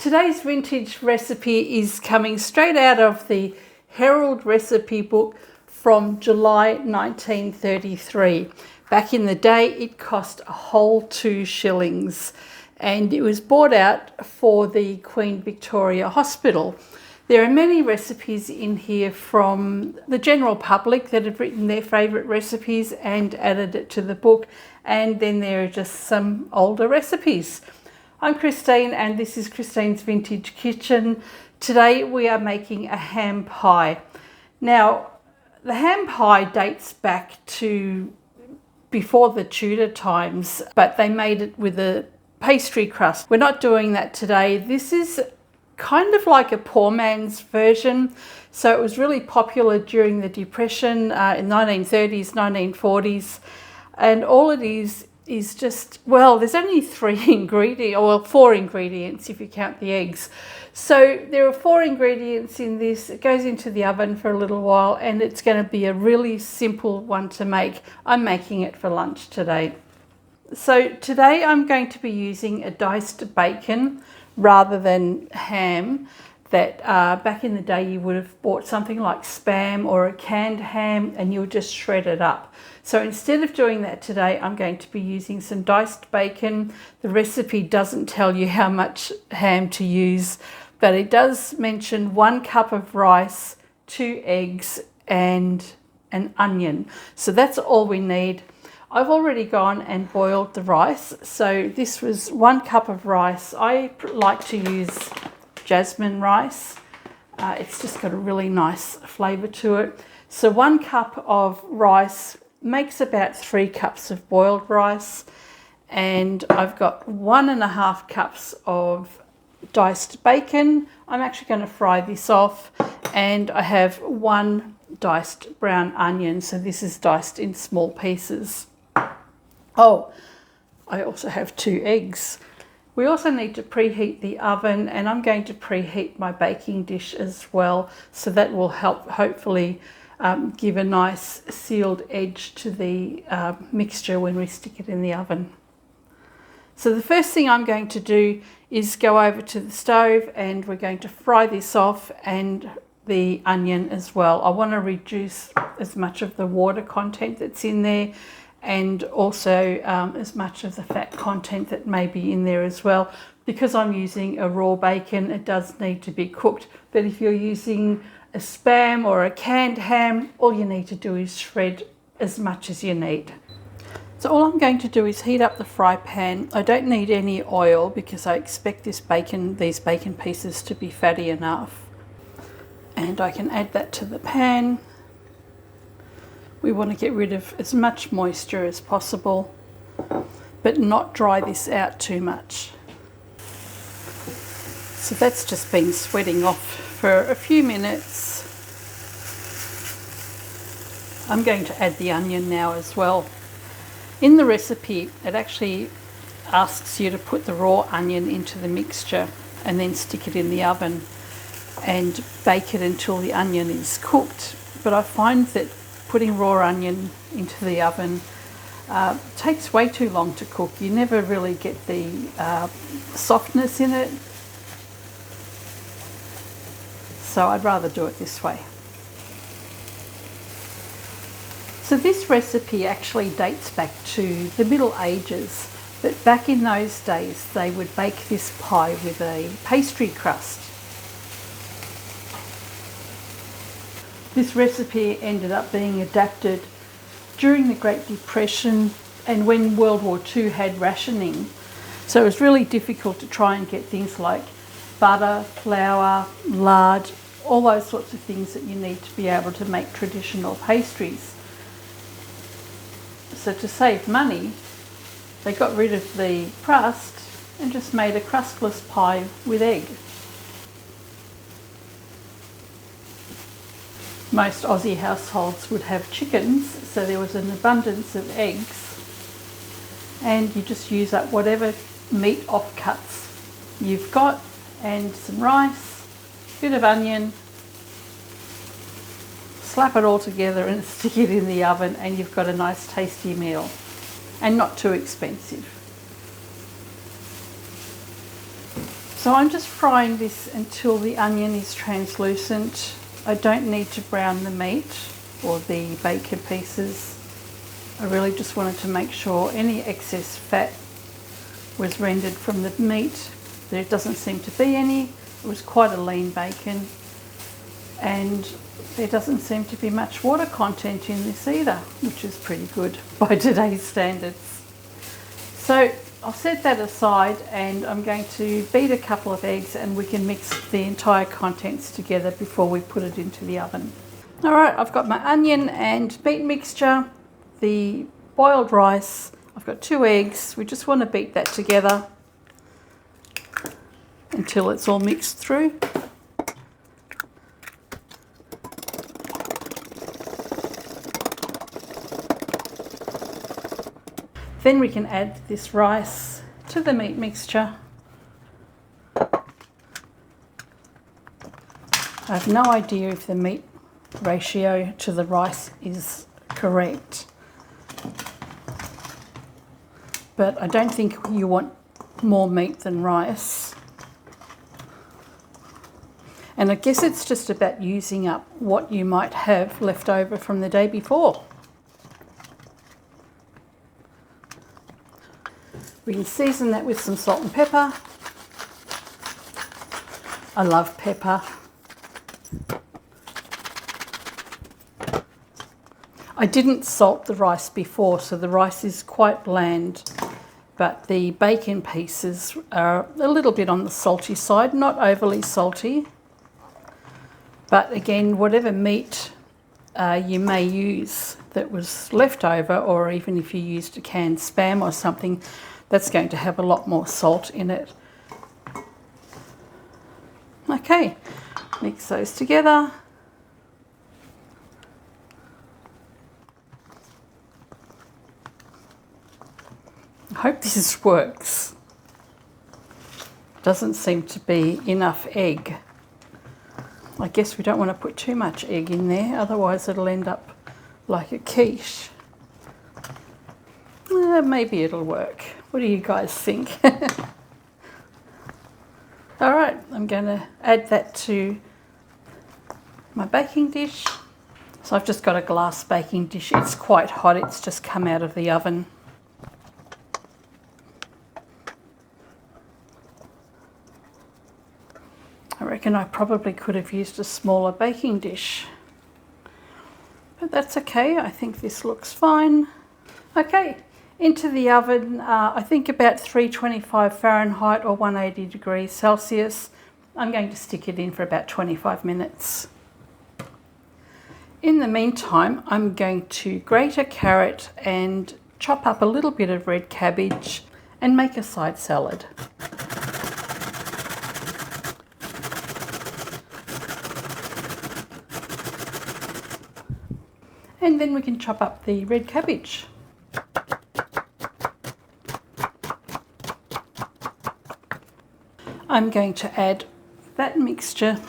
Today's vintage recipe is coming straight out of the Herald recipe book from July 1933. Back in the day, it cost a whole 2 shillings and it was bought out for the Queen Victoria Hospital. There are many recipes in here from the general public that have written their favourite recipes and added it to the book, and then there are just some older recipes. I'm Christine and this is Christine's Vintage Kitchen. Today we are making a ham pie. Now, the ham pie dates back to before the Tudor times, but they made it with a pastry crust. We're not doing that today. This is kind of like a poor man's version. So it was really popular during the Depression in 1930s, 1940s. And all it is just, well, there's only 4 ingredients if you count the eggs. So there are 4 ingredients in this. It goes into the oven for a little while and it's going to be a really simple one to make. I'm making it for lunch today. So today I'm going to be using a diced bacon rather than ham that back in the day you would have bought something like Spam or a canned ham and you would just shred it up. So instead of doing that today, I'm going to be using some diced bacon. The recipe doesn't tell you how much ham to use, but it does mention 1 cup of rice, 2 eggs and an onion. So that's all we need. I've already gone and boiled the rice. So this was 1 cup of rice. I like to use jasmine rice. It's just got a really nice flavour to it. So 1 cup of rice makes about 3 cups of boiled rice. And I've got 1.5 cups of diced bacon. I'm actually going to fry this off. And I have 1 diced brown onion. So this is diced in small pieces. Oh, I also have 2 eggs. We also need to preheat the oven, and I'm going to preheat my baking dish as well, so that will help hopefully give a nice sealed edge to the mixture when we stick it in the oven. So the first thing I'm going to do is go over to the stove and we're going to fry this off and the onion as well. I want to reduce as much of the water content that's in there and also as much of the fat content that may be in there as well. Because I'm using a raw bacon, it does need to be cooked. But if you're using a Spam or a canned ham, all you need to do is shred as much as you need. So all I'm going to do is heat up the fry pan. I don't need any oil because I expect these bacon pieces to be fatty enough. And I can add that to the pan. We want to get rid of as much moisture as possible, but not dry this out too much. So that's just been sweating off for a few minutes. I'm going to add the onion now as well. In the recipe, it actually asks you to put the raw onion into the mixture and then stick it in the oven and bake it until the onion is cooked. But I find that putting raw onion into the oven takes way too long to cook. You never really get the softness in it. So I'd rather do it this way. So this recipe actually dates back to the Middle Ages. But back in those days, they would bake this pie with a pastry crust. This recipe ended up being adapted during the Great Depression and when World War II had rationing. So it was really difficult to try and get things like butter, flour, lard, all those sorts of things that you need to be able to make traditional pastries. So to save money, they got rid of the crust and just made a crustless pie with egg. Most Aussie households would have chickens, so there was an abundance of eggs, and you just use up whatever meat offcuts you've got and some rice, a bit of onion, slap it all together and stick it in the oven and you've got a nice tasty meal and not too expensive. So I'm just frying this until the onion is translucent. I don't need to brown the meat or the bacon pieces. I really just wanted to make sure any excess fat was rendered from the meat. There doesn't seem to be any. It was quite a lean bacon, and there doesn't seem to be much water content in this either, which is pretty good by today's standards. So I'll set that aside, and I'm going to beat a couple of eggs and we can mix the entire contents together before we put it into the oven. All right, I've got my onion and meat mixture, the boiled rice, I've got 2 eggs. We just want to beat that together until it's all mixed through. Then we can add this rice to the meat mixture. I have no idea if the meat ratio to the rice is correct, but I don't think you want more meat than rice. And I guess it's just about using up what you might have left over from the day before. We can season that with some salt and pepper. I love pepper. I didn't salt the rice before, so the rice is quite bland, but the bacon pieces are a little bit on the salty side, not overly salty. But again, whatever meat you may use that was left over, or even if you used a canned Spam or something, that's going to have a lot more salt in it. Okay, mix those together. I hope this works. Doesn't seem to be enough egg. I guess we don't want to put too much egg in there, otherwise it'll end up like a quiche. Maybe it'll work. What do you guys think? All right, I'm going to add that to my baking dish. So I've just got a glass baking dish. It's quite hot, it's just come out of the oven. I reckon I probably could have used a smaller baking dish, but that's okay. I think this looks fine. Okay, into the oven, I think about 325 Fahrenheit or 180 degrees Celsius. I'm going to stick it in for about 25 minutes. In the meantime, I'm going to grate a carrot and chop up a little bit of red cabbage and make a side salad. And then we can chop up the red cabbage. I'm going to add that mixture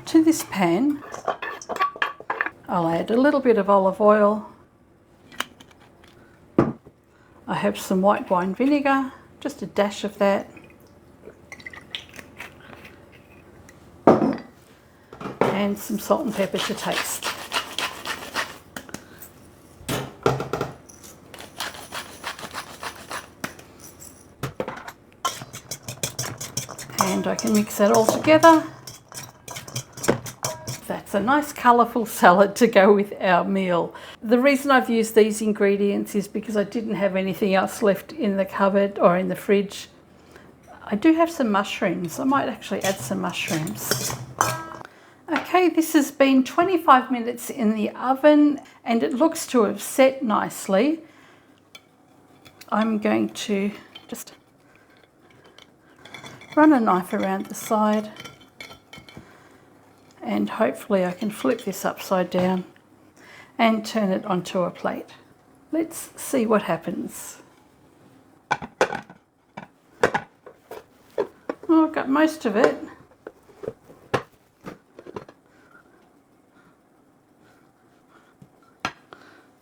to this pan. I'll add a little bit of olive oil. I have some white wine vinegar, just a dash of that. And some salt and pepper to taste. And I can mix that all together. That's a nice colourful salad to go with our meal. The reason I've used these ingredients is because I didn't have anything else left in the cupboard or in the fridge. I do have some mushrooms. I might actually add some mushrooms. Okay, this has been 25 minutes in the oven and it looks to have set nicely. I'm going to just run a knife around the side and hopefully I can flip this upside down and turn it onto a plate. Let's see what happens. Oh, I've got most of it.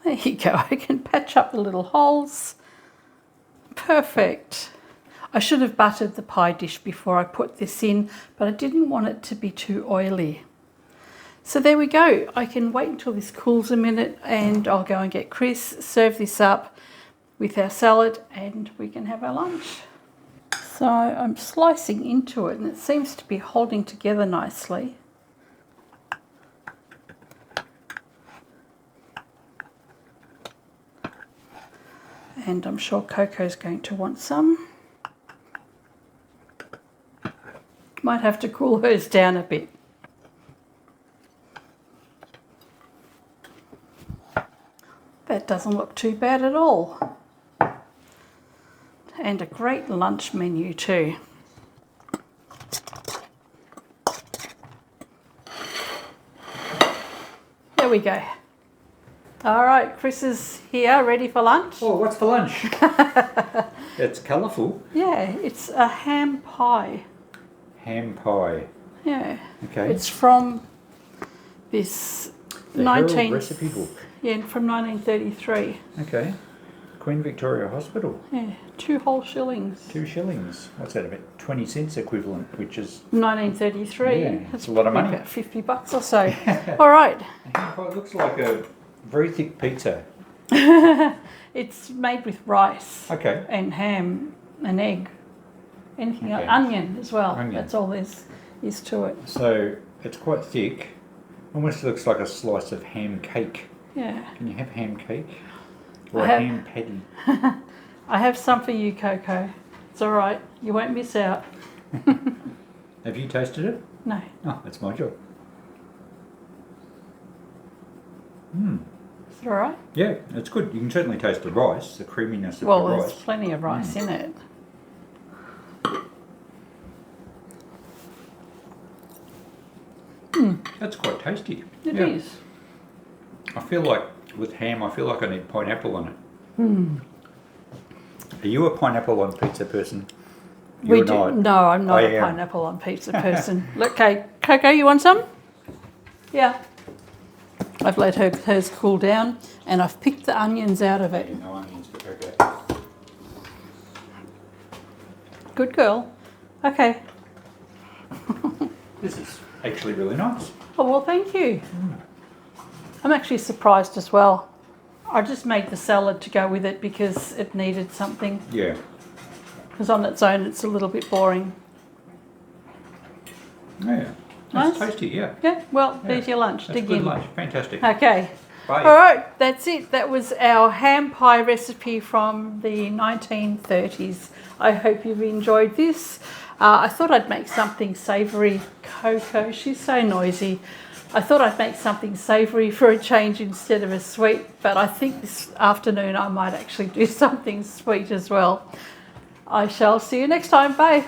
There you go, I can patch up the little holes. Perfect. I should have buttered the pie dish before I put this in, but I didn't want it to be too oily. So there we go. I can wait until this cools a minute and I'll go and get Chris, serve this up with our salad, and we can have our lunch. So I'm slicing into it and it seems to be holding together nicely. And I'm sure Coco's going to want some. Might have to cool hers down a bit. That doesn't look too bad at all. And a great lunch menu too. There we go. All right, Chris is here, ready for lunch. Oh, what's for lunch? It's colourful. Yeah, it's a ham pie. Ham pie. Yeah. Okay. It's from this The Herald recipe book. Yeah, from 1933. Okay. Queen Victoria Hospital. Yeah, 2 whole shillings. 2 shillings. What's that, about 20 cents equivalent, which is... 1933. Yeah, That's it's a lot of money. About $50 or so. All right. Ham pie looks like a very thick pizza. It's made with rice. Okay. And ham and egg. Anything Okay. else. Onion as well. Onion. That's all there is to it. So it's quite thick. Almost looks like a slice of ham cake. Yeah. Can you have ham cake? Or I a have- ham patty? I have some for you, Coco. It's all right. You won't miss out. Have you tasted it? No. Oh, that's my job. Hmm. Is it all right? Yeah, it's good. You can certainly taste the rice, the creaminess of Well, the there's rice. plenty of rice in it. That's quite tasty. It is. I feel like with ham, I feel like I need pineapple on it. Are you a pineapple on pizza person? We You're do. not. No, I'm not I a am. pineapple on pizza person. Look, okay, Coco, you want some? Yeah. I've let hers cool down and I've picked the onions out of it. No onions, but okay. Good girl. Okay. This is actually really nice. Oh, well, thank you. I'm actually surprised as well. I just made the salad to go with it because it needed something. Yeah. Because on its own, it's a little bit boring. Yeah. Nice. That's tasty, yeah. Yeah, well, Yeah. there's your lunch. That's Dig good in. lunch. Fantastic. Okay. Bye. All right, that's it. That was our ham pie recipe from the 1930s. I hope you've enjoyed this. I thought I'd make something savoury. Coco, she's so noisy. I thought I'd make something savoury for a change instead of a sweet, but I think this afternoon I might actually do something sweet as well. I shall see you next time. Bye.